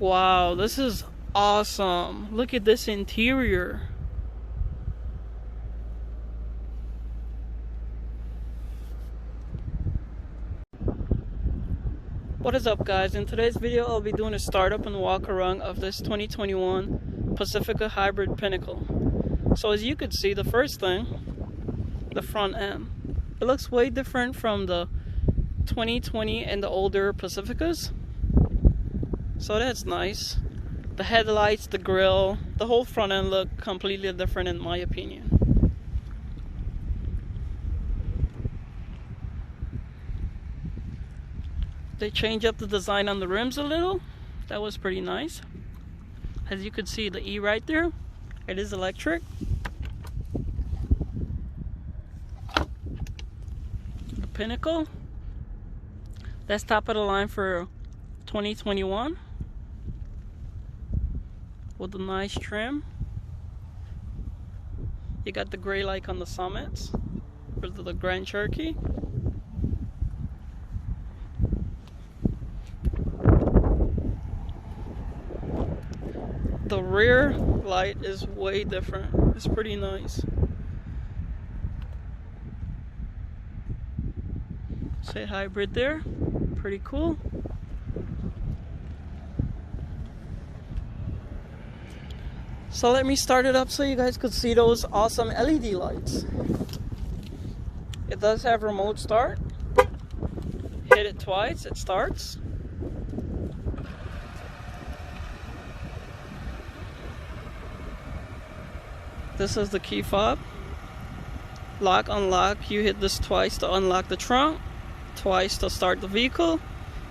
Wow, this is awesome. Look at this interior. What is up, guys? In today's video I'll be doing a startup and walk around of this 2021 Pacifica Hybrid Pinnacle. So as you could see, the first thing, the front end, it looks way different from the 2020 and the older Pacificas, so that's nice. The headlights, the grille, the whole front end look completely different in my opinion. They changed up the design on the rims a little. That was pretty nice. As you could see, the E right there, it is electric. The Pinnacle, that's top of the line for 2021 with a nice trim. You got the gray like on the summits for the Grand Cherokee. The rear light is way different. It's pretty nice. Say hybrid there. Pretty cool. So let me start it up so you guys could see those awesome LED lights. It does have remote start. Hit it twice, it starts. This is the key fob. Lock, unlock. You hit this twice to unlock the trunk, twice to start the vehicle,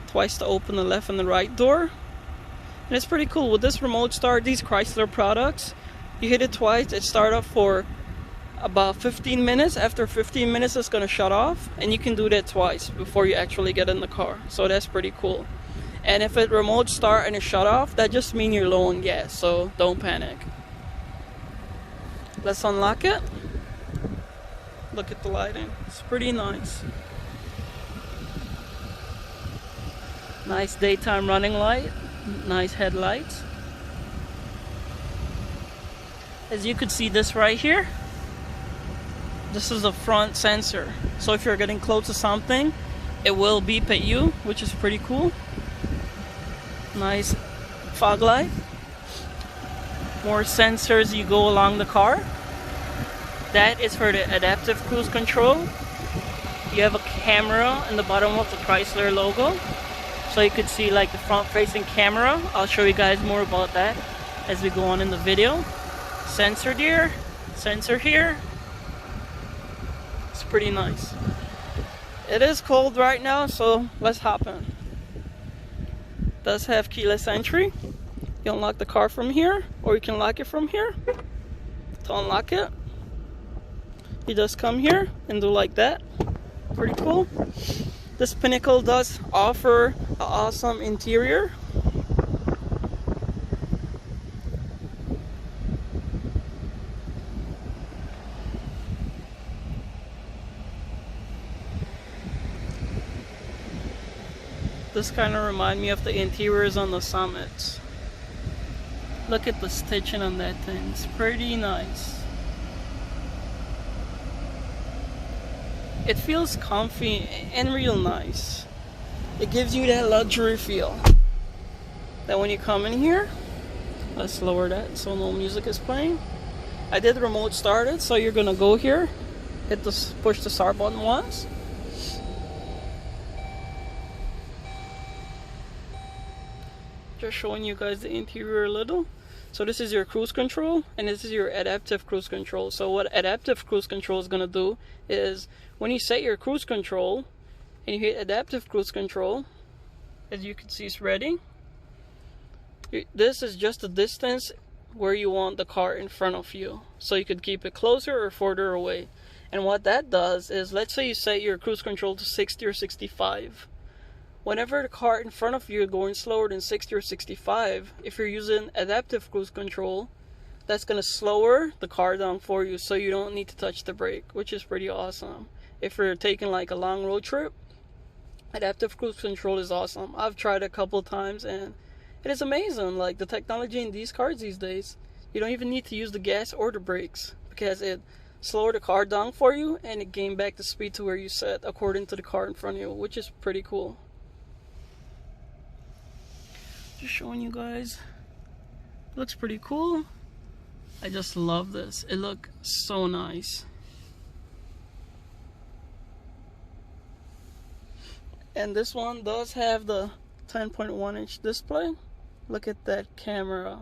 twice to open the left and the right door. And it's pretty cool. With this remote start, these Chrysler products, you hit it twice, it starts up for about 15 minutes. After 15 minutes, it's going to shut off. And you can do that twice before you actually get in the car. So that's pretty cool. And if it remote start and it shut off, that just means you're low on gas. So don't panic. Let's unlock it. Look at the lighting. It's pretty nice. Nice daytime running light. Nice headlights. As you could see, this right here, this is a front sensor. So if you're getting close to something, it will beep at you, which is pretty cool. Nice fog light. More sensors you go along the car. That is for the adaptive cruise control. You have a camera in the bottom of the Chrysler logo, so you could see like the front facing camera. I'll show you guys more about that as we go on in the video. Sensor there, sensor here. It's pretty nice. It is cold right now, so let's hop in. It does have keyless entry. You unlock the car from here, or you can lock it from here. To unlock it, you just come here and do like that. Pretty cool. This Pinnacle does offer an awesome interior. This kind of reminds me of the interiors on the Summits. Look at the stitching on that thing. It's pretty nice. It feels comfy and real nice. It gives you that luxury feel. That when you come in here, let's lower that so no music is playing. I did remote start it, so you're gonna go here, hit the push the start button once. Just showing you guys the interior a little. So this is your cruise control, and this is your adaptive cruise control. So what adaptive cruise control is going to do is when you set your cruise control and you hit adaptive cruise control, as you can see, it's ready. This is just the distance where you want the car in front of you, so you could keep it closer or further away. And what that does is, let's say you set your cruise control to 60 or 65. Whenever the car in front of you is going slower than 60 or 65, if you're using adaptive cruise control, that's going to slower the car down for you, so you don't need to touch the brake, which is pretty awesome. If you're taking like a long road trip, adaptive cruise control is awesome. I've tried it a couple times and It is amazing, like the technology in these cars these days. You don't even need to use the gas or the brakes because it slowed the car down for you and it gained back the speed to where you set according to the car in front of you, which is pretty cool. Just showing you guys. Looks pretty cool. I just love this. It looks so nice. And this one does have the 10.1-inch display. Look at that camera.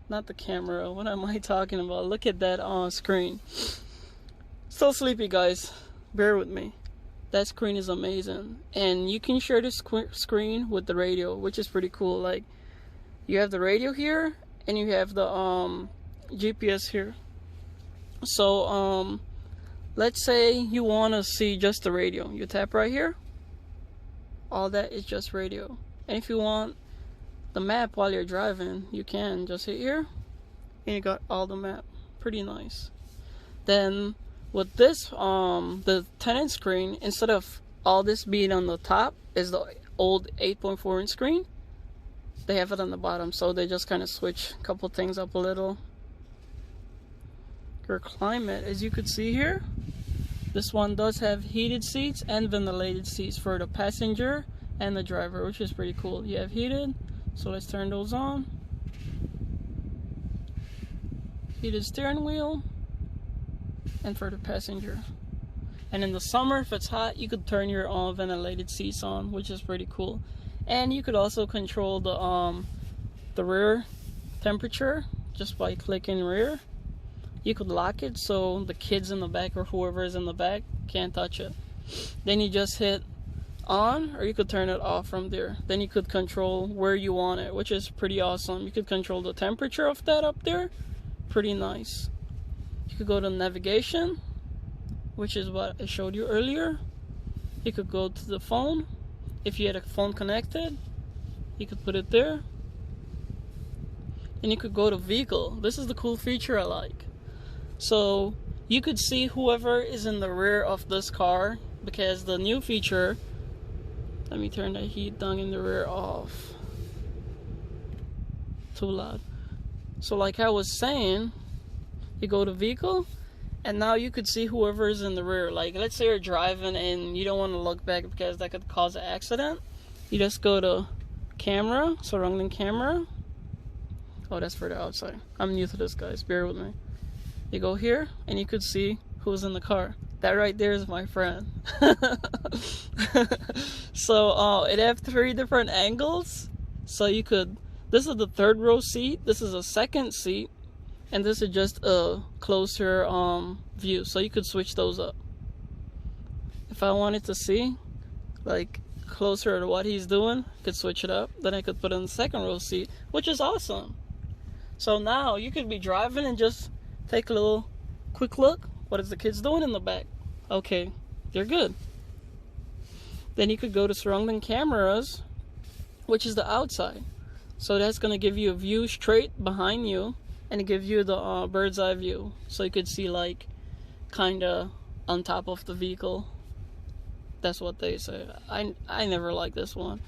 Not the camera, what am I talking about? Look at that on screen. Still sleepy, guys. Bear with me. That screen is amazing. And you can share this screen with the radio, which is pretty cool. Like, you have the radio here, and you have the GPS here. So, let's say you want to see just the radio. You tap right here. All that is just radio. And if you want the map while you're driving, you can just hit here and you got all the map. Pretty nice. Then with this the 10-inch screen, instead of all this being on the top is the old 8.4-inch screen, they have it on the bottom, so they just kind of switch a couple things up a little. Your climate, as you could see here, this one does have heated seats and ventilated seats for the passenger and the driver, which is pretty cool. You have heated, so let's turn those on. Heated steering wheel, and for the passenger. And in the summer, if it's hot, you could turn your ventilated seats on, which is pretty cool. And you could also control the rear temperature just by clicking rear. You could lock it so the kids in the back or whoever is in the back can't touch it. Then you just hit on, or you could turn it off from there. Then you could control where you want it, which is pretty awesome. You could control the temperature of that up there. Pretty nice. You could go to navigation, which is what I showed you earlier. You could go to the phone. If you had a phone connected, you could put it there. And you could go to vehicle. This is the cool feature I like. So you could see whoever is in the rear of this car, because the new feature, let me turn the heat down in the rear off. Too loud. So like I was saying, you go to vehicle, and now you could see whoever is in the rear. Like, let's say you're driving and you don't want to look back because that could cause an accident. You just go to camera, surrounding camera. Oh, that's for the outside. I'm new to this, guys. Bear with me. You go here, and you could see who's in the car. That right there is my friend. So it have 3 different angles. So you could, this is the 3rd row seat, this is a 2nd seat, and this is just a closer view. So you could switch those up. If I wanted to see like closer to what he's doing, I could switch it up. Then I could put in the 2nd row seat, which is awesome. So now you could be driving and just take a little quick look. What is the kids doing in the back? Okay, they're good. Then you could go to surrounding cameras, which is the outside. So that's going to give you a view straight behind you, and it gives you the bird's eye view. So you could see like kind of on top of the vehicle. That's what they say. I never liked this one.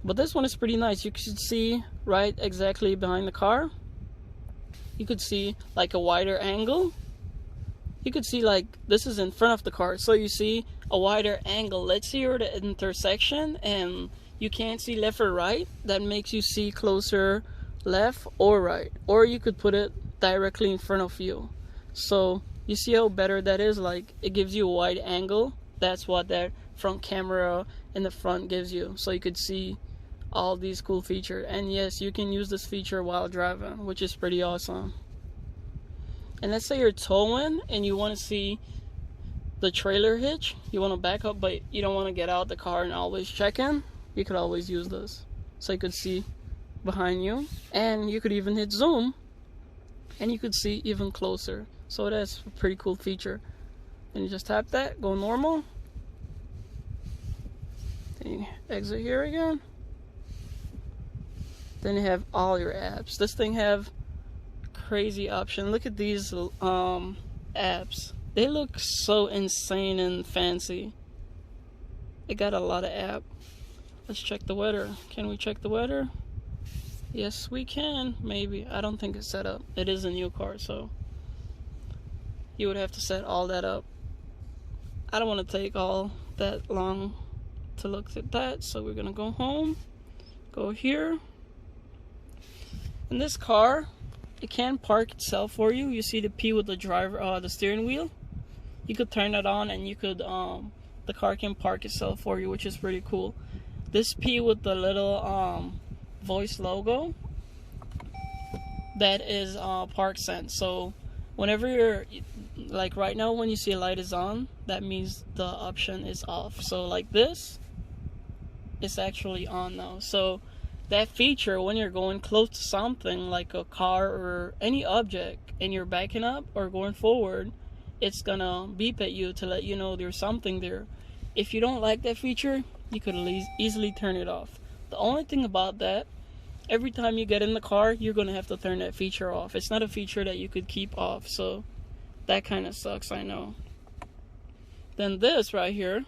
But this one is pretty nice. You can see right exactly behind the car. You could see like a wider angle. You could see like this is in front of the car, so you see a wider angle. Let's see you're at the intersection and you can't see left or right. That makes you see closer left or right, or you could put it directly in front of you. So you see how better that is. Like, it gives you a wide angle. That's what that front camera in the front gives you, so you could see all these cool features. And yes, you can use this feature while driving, which is pretty awesome. And let's say you're towing and you want to see the trailer hitch. You want to back up, but you don't want to get out the car and always check in. You could always use this, so you could see behind you, and you could even hit zoom and you could see even closer. So that's a pretty cool feature. And you just tap that, go normal, then you exit here again. Then you have all your apps. This thing have crazy option. Look at these apps. They look so insane and fancy. It got a lot of app. Let's check the weather. Can we check the weather? Yes, we can. Maybe. I don't think it's set up. It is a new car, so you would have to set all that up. I don't want to take all that long to look at that, so we're gonna go home, go here. In this car, it can park itself for you. You see the P with the driver, the steering wheel. You could turn it on, and you could the car can park itself for you, which is pretty cool. This P with the little voice logo, that is park sense. So whenever you're, like right now when you see a light is on, that means the option is off. So like this, it's actually on now. So that feature, when you're going close to something like a car or any object and you're backing up or going forward, it's gonna beep at you to let you know there's something there. If you don't like that feature, you could easily turn it off. The only thing about that, every time you get in the car, you're gonna have to turn that feature off. It's not a feature that you could keep off, so that kind of sucks, I know. Then this right here,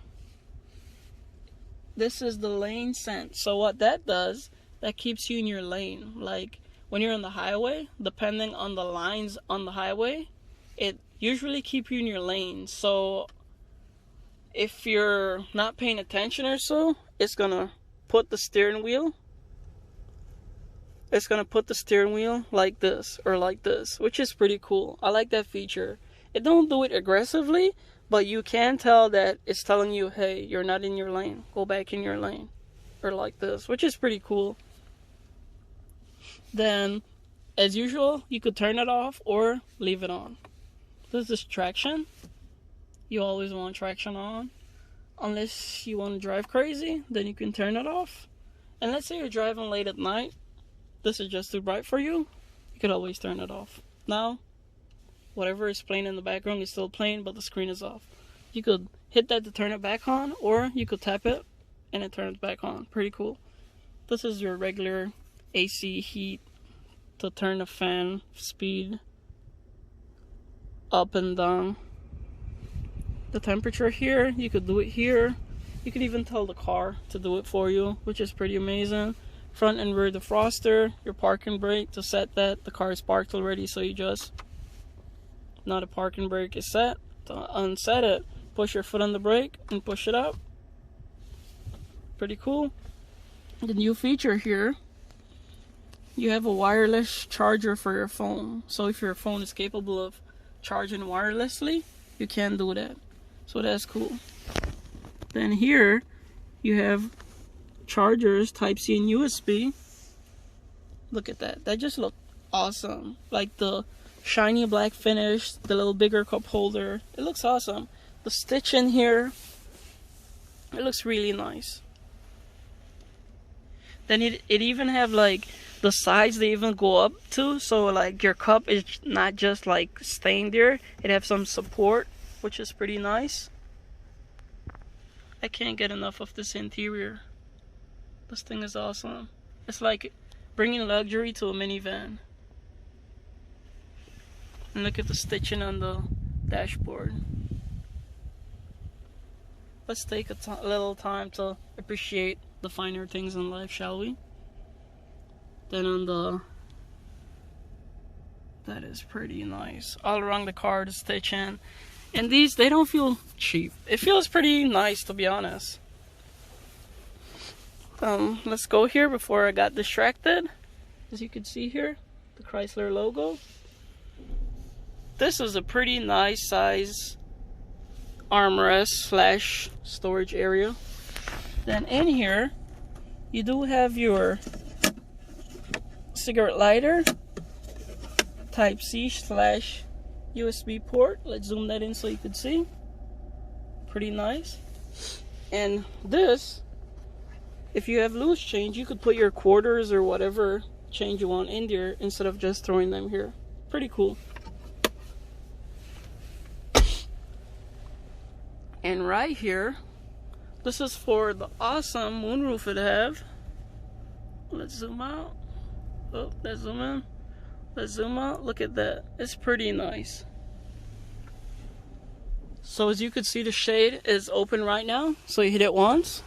this is the lane sense. So what that does, that keeps you in your lane. Like when you're on the highway, depending on the lines on the highway, it usually keeps you in your lane. So if you're not paying attention or so, it's gonna put the steering wheel, like this or like this, which is pretty cool. I like that feature. It don't do it aggressively, but you can tell that it's telling you, hey, you're not in your lane, go back in your lane, or like this, which is pretty cool. Then as usual, you could turn it off or leave it on. This is traction. You always want traction on, unless you want to drive crazy, then you can turn it off. And let's say you're driving late at night, this is just too bright for you, you could always turn it off. Now, whatever is playing in the background is still playing, but the screen is off. You could hit that to turn it back on, or you could tap it and it turns back on. Pretty cool. This is your regular AC heat to turn the fan speed up and down. The temperature here, you could do it here. You could even tell the car to do it for you, which is pretty amazing. Front and rear defroster, your parking brake to set that. The car is parked already, so you just, now the parking brake is set. To unset it, push your foot on the brake and push it up. Pretty cool. The new feature here, you have a wireless charger for your phone. So if your phone is capable of charging wirelessly, you can do that. So that's cool. Then here you have chargers, Type-C and USB. Look at that. That just looked awesome. Like the shiny black finish, the little bigger cup holder. It looks awesome. The stitch in here, it looks really nice. Then it even have like the sides, they even go up too, so like your cup is not just like staying there. It have some support, which is pretty nice. I can't get enough of this interior. This thing is awesome. It's like bringing luxury to a minivan. And look at the stitching on the dashboard. Let's take a little time to appreciate the finer things in life, shall we? Then on the, that is pretty nice. All around the car, the stitching. And these, they don't feel cheap. It feels pretty nice, to be honest. Let's go here before I got distracted. As you can see here, the Chrysler logo. This is a pretty nice size armrest / storage area. Then in here, you do have your cigarette lighter, Type-C / USB port. Let's zoom that in so you can see. Pretty nice. And this, if you have loose change, you could put your quarters or whatever change you want in there instead of just throwing them here. Pretty cool. And right here, this is for the awesome moonroof it have. Let's zoom out. Oh, let's zoom in. Let's zoom out. Look at that. It's pretty nice. So as you can see, the shade is open right now. So you hit it once.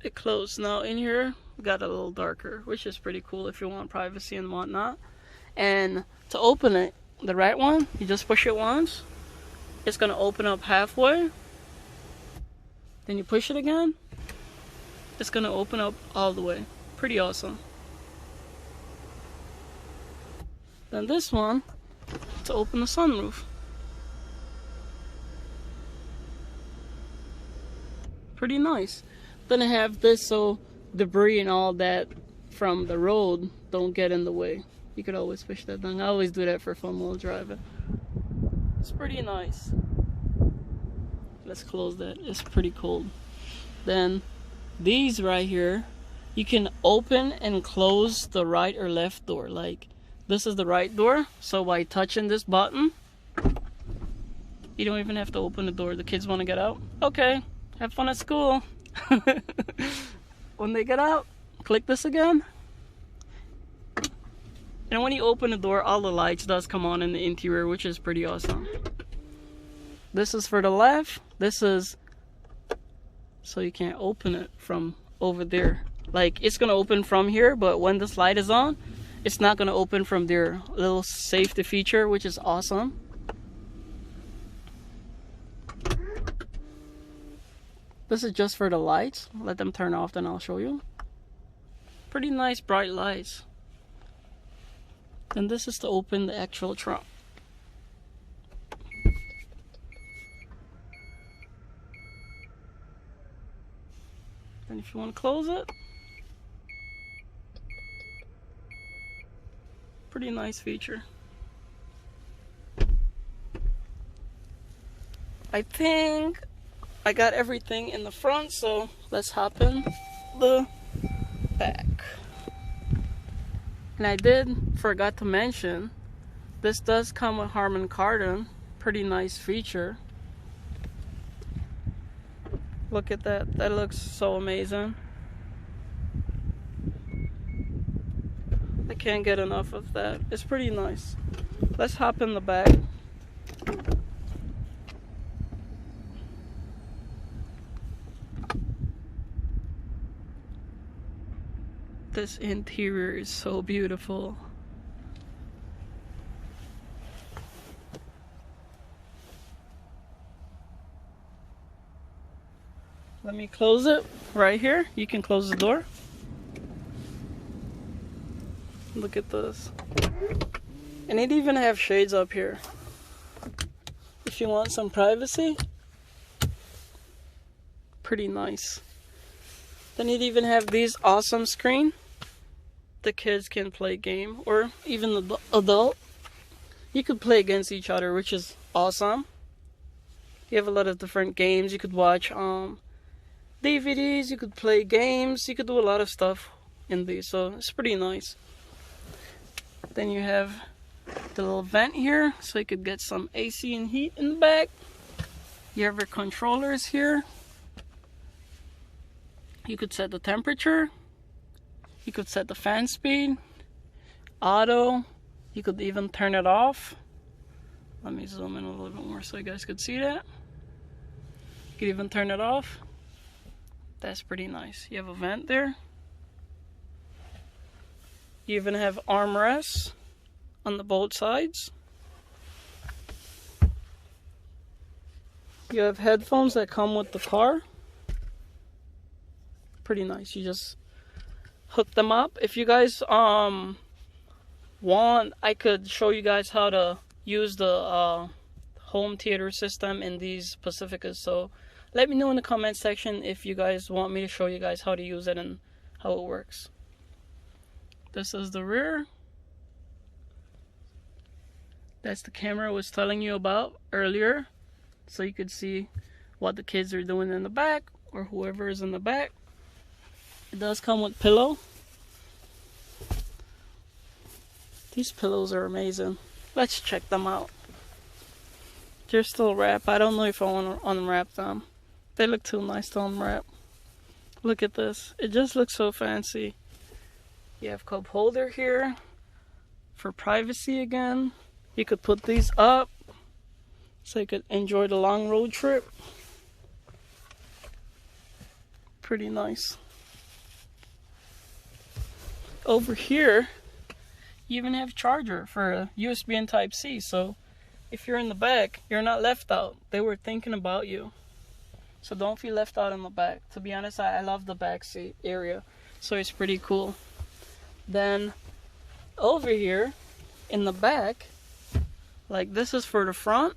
it closed. Now in here, got a little darker, which is pretty cool if you want privacy and whatnot. And to open it, the right one, you just push it once. It's gonna open up halfway. Then you push it again. It's gonna open up all the way. Pretty awesome. Then this one, to open the sunroof. Pretty nice. Then I have this so debris and all that from the road don't get in the way. You could always push that down. I always do that for fun while driving. It's pretty nice. Let's close that. It's pretty cold. Then these right here, you can open and close the right or left door. Like this is the right door, so by touching this button, you don't even have to open the door. The kids want to get out. Okay, have fun at school. When they get out, click this again. And when you open the door, all the lights does come on in the interior, which is pretty awesome. This is for the left. This is so you can't open it from over there. Like it's gonna open from here, but when this light is on, it's not gonna open from there. A little safety feature, which is awesome. This is just for the lights. Let them turn off, then I'll show you. Pretty nice bright lights. And this is to open the actual trunk. Then if you want to close it, pretty nice feature. I think I got everything in the front, so let's hop in the back. And I forgot to mention, this does come with Harman Kardon. Pretty nice feature. Look at that. That looks so amazing. I can't get enough of that. It's pretty nice. Let's hop in the back. This interior is so beautiful. Let me close it right here. You can close the door. Look at this. And it even have shades up here. If you want some privacy. Pretty nice. Then it even have these awesome screen. The kids can play game, or even the adult. You could play against each other, which is awesome. You have a lot of different games. You could watch DVDs, you could play games, you could do a lot of stuff in these, so it's pretty nice. Then you have the little vent here, so you could get some AC and heat in the back. You have your controllers here. You could set the temperature. You could set the fan speed, auto. You could even turn it off. Let me zoom in a little bit more so you guys could see that. You could even turn it off. That's pretty nice. You have a vent there. You even have armrests on the both sides. You have headphones that come with the car. Pretty nice. You just hook them up. If you guys want, I could show you guys how to use the home theater system in these Pacificas. So let me know in the comment section if you guys want me to show you guys how to use it and how it works. This is the rear. That's the camera I was telling you about earlier. So you could see what the kids are doing in the back, or whoever is in the back. It does come with pillow. These pillows are amazing. Let's check them out. They're still wrapped. I don't know if I want to unwrap them. They look too nice to unwrap. Look at this. It just looks so fancy. You have cup holder here for privacy again. You could put these up so you could enjoy the long road trip. Pretty nice. over here, you even have charger for USB and Type-C. So if you're in the back, you're not left out. They were thinking about you. So don't feel left out in the back. To be honest, I love the back seat area. So it's pretty cool. Then over here in the back, like this is for the front.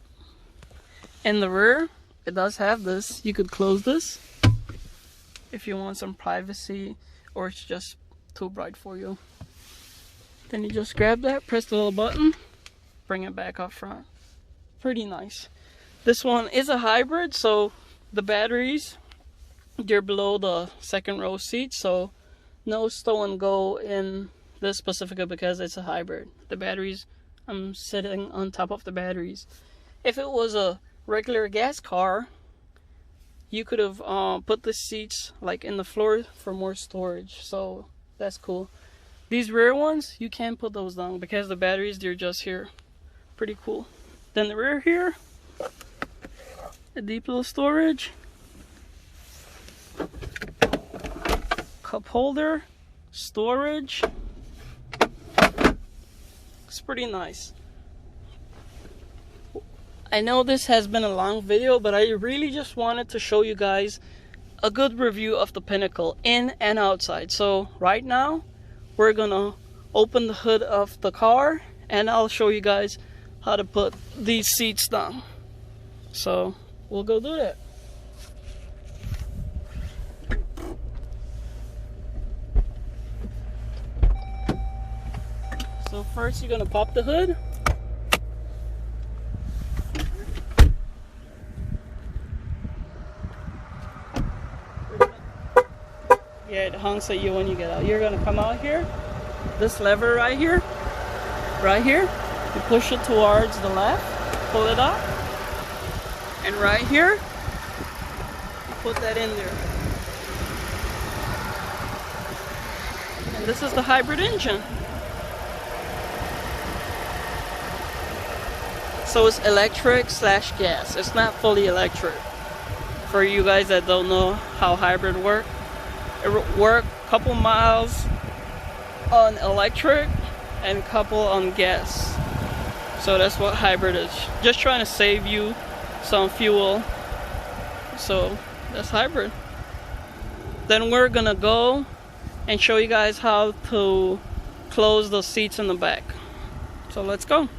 In the rear, it does have this. You could close this if you want some privacy or it's just too bright for you. Then you just grab that, press the little button, bring it back up front. Pretty nice. This one is a hybrid, so the batteries, they're below the second row seat, so no stow and go in this Pacifica because it's a hybrid. The batteries, I'm sitting on top of the batteries. If it was a regular gas car, you could have put the seats like in the floor for more storage, so that's cool. These rear ones, you can't put those down because the batteries, they're just here. Pretty cool. Then the rear here, a deep little storage, cup holder, storage. It's pretty nice. I know this has been a long video, but I really just wanted to show you guys a good review of the Pinnacle in and outside. So right now we're gonna open the hood of the car and I'll show you guys how to put these seats down. So we'll go do that. So first you're gonna pop the hood. Yeah, it honks at you when you get out. You're gonna come out here, this lever right here, you push it towards the left, pull it up, and right here, you put that in there. And this is the hybrid engine. So it's electric / gas. It's not fully electric. For you guys that don't know how hybrid works, it work a couple miles on electric and a couple on gas. So that's what hybrid is. Just trying to save you some fuel. So that's hybrid. Then we're gonna go and show you guys how to close the seats in the back. So let's go.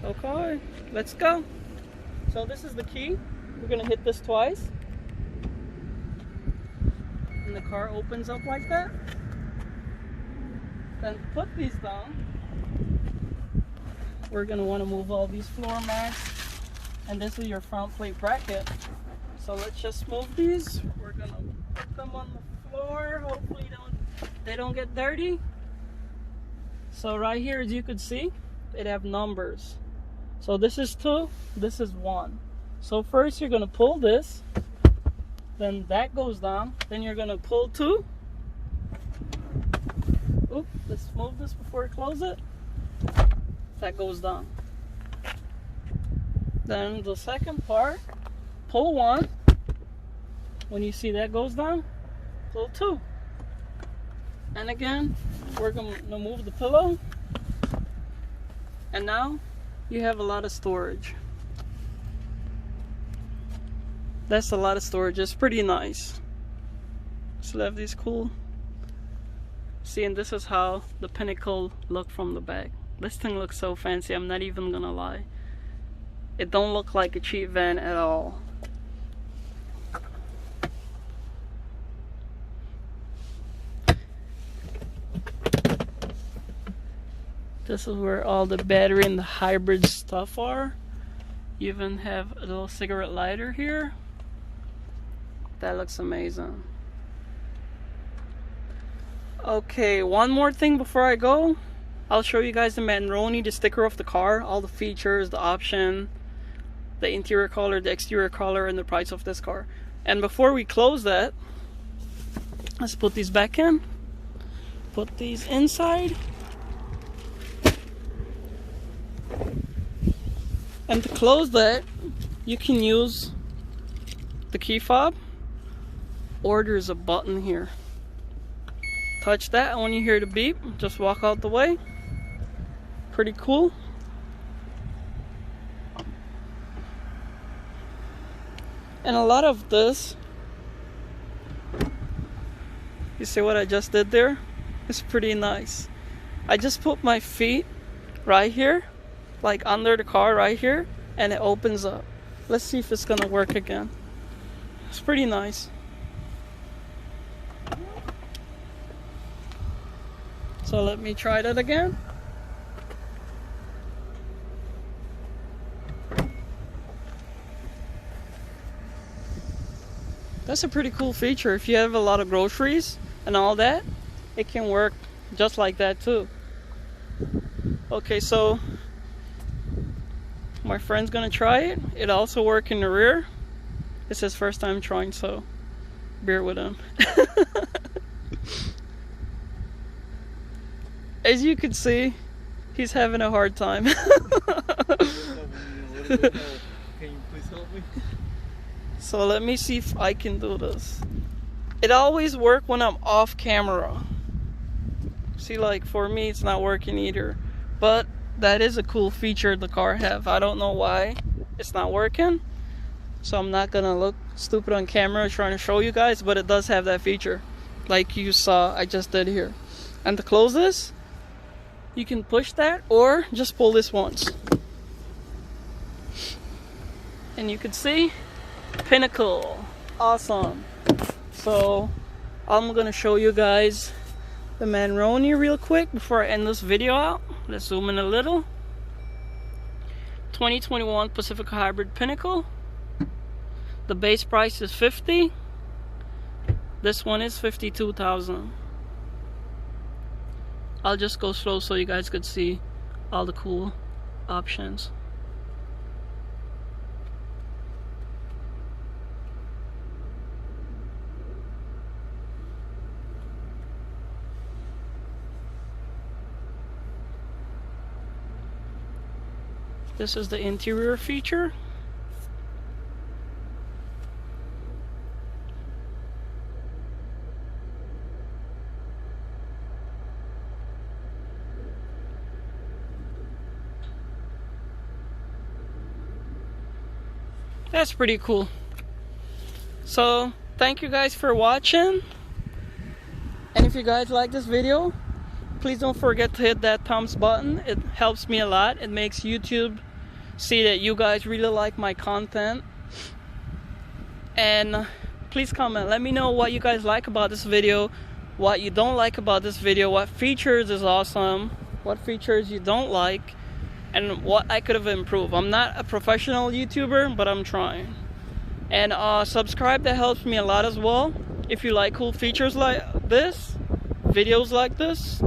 Okay, let's go. So this is the key. We're gonna hit this twice. And the car opens up like that. Then put these down. We're gonna wanna move all these floor mats. And this is your front plate bracket. So let's just move these. We're gonna put them on the floor. Hopefully they don't get dirty. So right here, as you could see, it have numbers. So this is 2, this is 1. So first you're gonna pull this, then that goes down, then you're gonna pull 2. Oop, let's move this before I close it. That goes down. Then the second part, pull 1. When you see that goes down, pull 2. And again, we're gonna move the pillow. And now you have a lot of storage. That's a lot of storage. It's pretty nice. So they have these cool. See, and this is how the Pinnacle look from the back. This thing looks so fancy, I'm not even gonna lie. It don't look like a cheap van at all. This is where all the battery and the hybrid stuff are. You even have a little cigarette lighter here. That looks amazing. Okay, one more thing before I go. I'll show you guys the Manroni, the sticker of the car, all the features, the option, the interior color, the exterior color, and the price of this car. And before we close that, let's put these back in. Put these inside. And to close that, you can use the key fob, or there's a button here. Touch that, and when you hear the beep, just walk out the way. Pretty cool. And a lot of this, you see what I just did there? It's pretty nice. I just put my feet right here, like under the car right here, and it opens up. Let's see if it's gonna work again. It's pretty nice. So let me try that again. That's a pretty cool feature. If you have a lot of groceries and all that, it can work just like that too. Okay, so my friend's gonna try it. It also works in the rear. It's his first time trying, so bear with him. As you can see, he's having a hard time. Can you please help me? So let me see if I can do this. It always works when I'm off camera. See, like for me it's not working either. But that is a cool feature the car have. I don't know why it's not working. So I'm not gonna look stupid on camera trying to show you guys, but it does have that feature. Like you saw I just did here. And to close this, you can push that or just pull this once. And you can see Pinnacle. Awesome. So I'm gonna show you guys the Manroni real quick before I end this video out. Let's zoom in a little. 2021 Pacifica Hybrid Pinnacle. The base price is $50,000. This one is $52,000. I'll just go slow so you guys could see all the cool options. This is the interior feature. That's pretty cool. So thank you guys for watching, and if you guys like this video, please don't forget to hit that thumbs button. It helps me a lot. It makes YouTube see that you guys really like my content. And please comment, let me know what you guys like about this video, what you don't like about this video, what features is awesome, what features you don't like, and what I could have improved. I'm not a professional YouTuber, but I'm trying. And subscribe, that helps me a lot as well. If you like cool features like this, videos like this,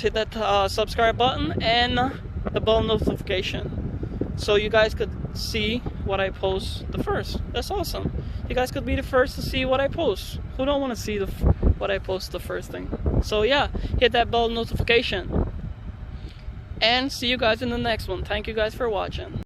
hit that subscribe button and the bell notification so you guys could see what I post the first. That's awesome. You guys could be the first to see what I post. Who don't want to see what I post the first thing? So yeah, hit that bell notification. And see you guys in the next one. Thank you guys for watching.